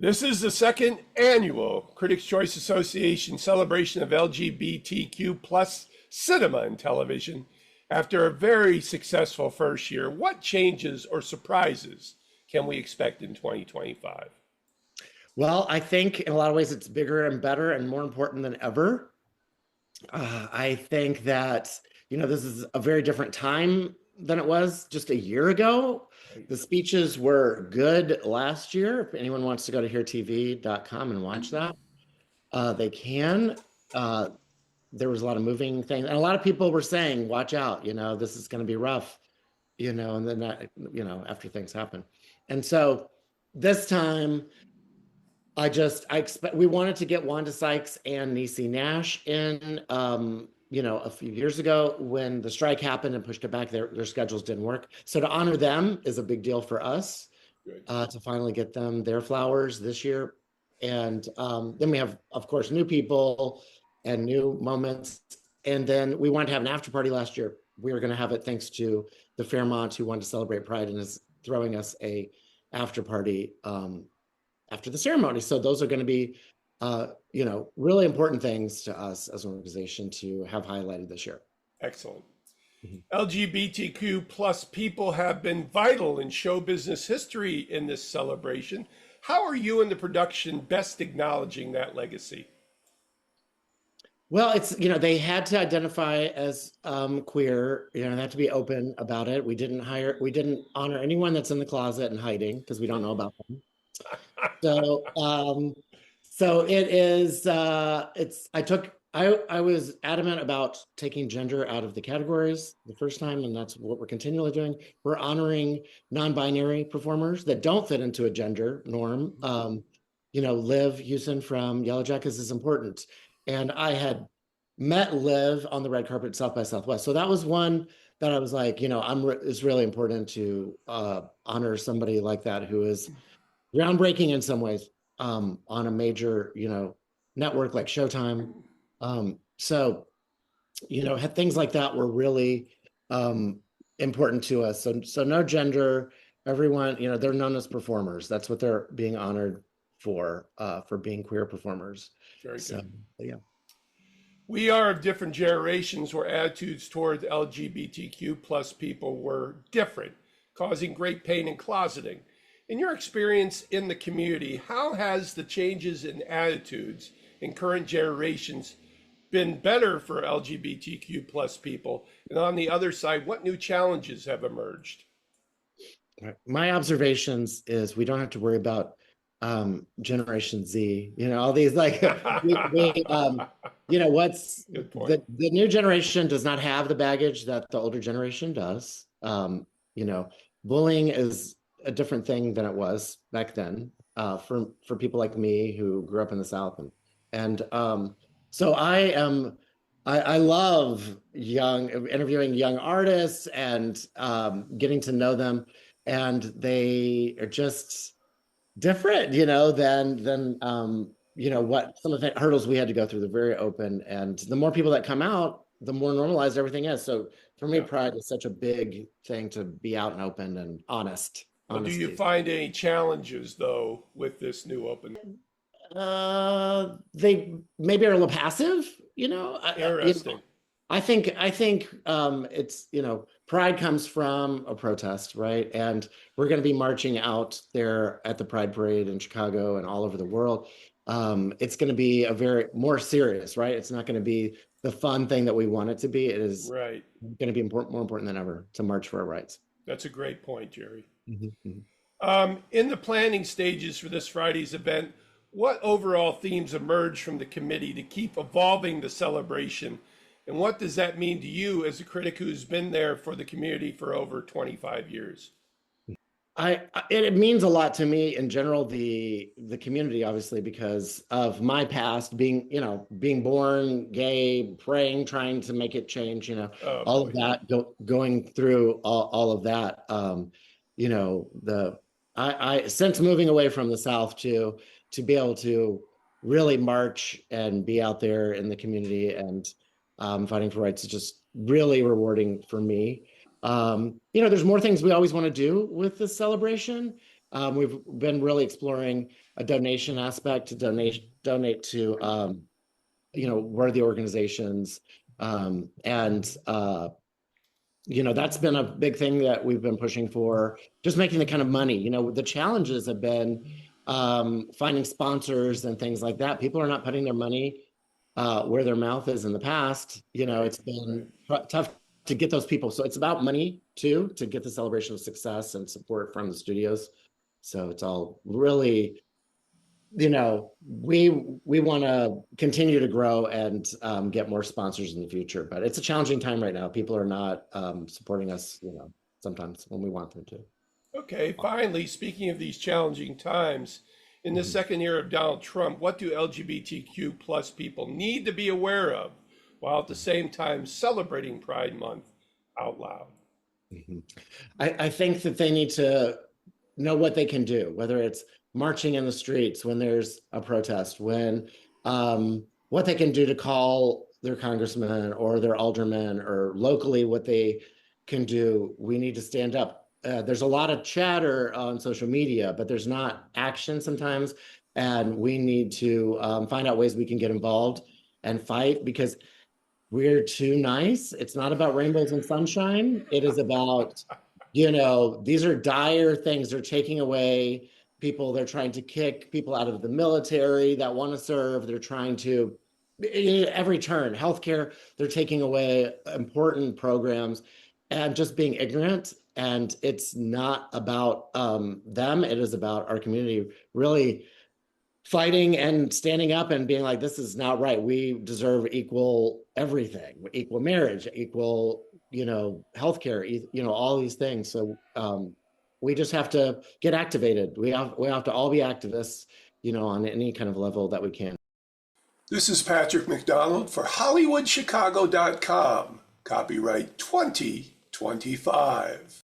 This is the second annual Critics' Choice Association celebration of LGBTQ plus cinema and television. After a very successful first year, what changes or surprises can we expect in 2025? Well, I think in a lot of ways it's bigger and better and more important than ever. I think that, this is a very different time than it was just a year ago. The speeches were good last year. If anyone wants to go to heartv.com and watch that, they can. There was a lot of moving things. And a lot of people were saying, watch out, this is going to be rough, and then that, after things happen. And so this time, I expect we wanted to get Wanda Sykes and Niecy Nash in, a few years ago when the strike happened and pushed it back. Their schedules didn't work. So to honor them is a big deal for us, to finally get them their flowers this year. And then we have, of course, new people and new moments. And then we wanted to have an after party last year. We were going to have it thanks to the Fairmont, who wanted to celebrate Pride and is throwing us a after party after the ceremony. So those are going to be, really important things to us as an organization to have highlighted this year. Excellent. LGBTQ plus people have been vital in show business history in this celebration. How are you and the production best acknowledging that legacy? Well, it's, they had to identify as queer, they had to be open about it. We didn't honor anyone that's in the closet and hiding because we don't know about them. So it is, I was adamant about taking gender out of the categories the first time, and that's what we're continually doing. We're honoring non-binary performers that don't fit into a gender norm. Liv Hewson from Yellow Jackets is important. And I had met Liv on the red carpet at South by Southwest. So that was one that I was like, it's really important to honor somebody like that who is groundbreaking in some ways on a major, network like Showtime. So things like that were really important to us. So no gender, everyone, they're known as performers. That's what they're being honored for being queer performers. Very good. So, yeah. We are of different generations where attitudes toward LGBTQ plus people were different, causing great pain and closeting. In your experience in the community, how has the changes in attitudes in current generations been better for LGBTQ plus people? And on the other side, what new challenges have emerged? My observations is we don't have to worry about Generation Z, all these like, what's the new generation does not have the baggage that the older generation does. Bullying is a different thing than it was back then for people like me who grew up in the South. And so I love interviewing young artists and getting to know them. And they are just different, than what some of the hurdles we had to go through. They're very open. And the more people that come out, the more normalized everything is. So for me, Pride is such a big thing to be out and open and honest. Well, do you find any challenges though with this new open? They maybe are a little passive, Interesting. I think it's, Pride comes from a protest, right? And we're going to be marching out there at the Pride Parade in Chicago and all over the world. It's going to be more serious, right? It's not going to be the fun thing that we want it to be. It is going to be more important than ever to march for our rights. That's a great point, Jerry. Mm-hmm. In the planning stages for this Friday's event, what overall themes emerged from the committee to keep evolving the celebration? And what does that mean to you as a critic who's been there for the community for over 25 years? It means a lot to me in general, the community, obviously, because of my past, being born gay, praying, trying to make it change, all of that, going through all of that. I since moving away from the South to be able to really march and be out there in the community and fighting for rights is just really rewarding for me. There's more things we always want to do with this celebration. We've been really exploring a donation aspect to donate to worthy organizations. And that's been a big thing that we've been pushing for, just making the kind of money. The challenges have been finding sponsors and things like that. People are not putting their money where their mouth is in the past. It's been tough to get those people. So it's about money too, to get the celebration of success and support from the studios. So it's all really, we want to continue to grow and get more sponsors in the future, but it's a challenging time right now. People are not supporting us, sometimes when we want them to. Okay, finally, speaking of these challenging times, in the second year of Donald Trump, what do LGBTQ plus people need to be aware of while at the same time celebrating Pride Month out loud? I think that they need to know what they can do, whether it's marching in the streets when there's a protest, when what they can do to call their congressman or their alderman, or locally what they can do. We need to stand up. There's a lot of chatter on social media, but there's not action sometimes, and we need to find out ways we can get involved and fight, because we're too nice. It's not about rainbows and sunshine. It is about, these are dire things. They're taking away people. They're trying to kick people out of the military that want to serve. They're trying to, every turn, healthcare, they're taking away important programs and just being ignorant. And it's not about them. It is about our community really fighting and standing up and being like, this is not right. We deserve equal everything, equal marriage, equal, healthcare, all these things. So we just have to get activated. We have to all be activists, on any kind of level that we can. This is Patrick McDonald for HollywoodChicago.com. Copyright 2025.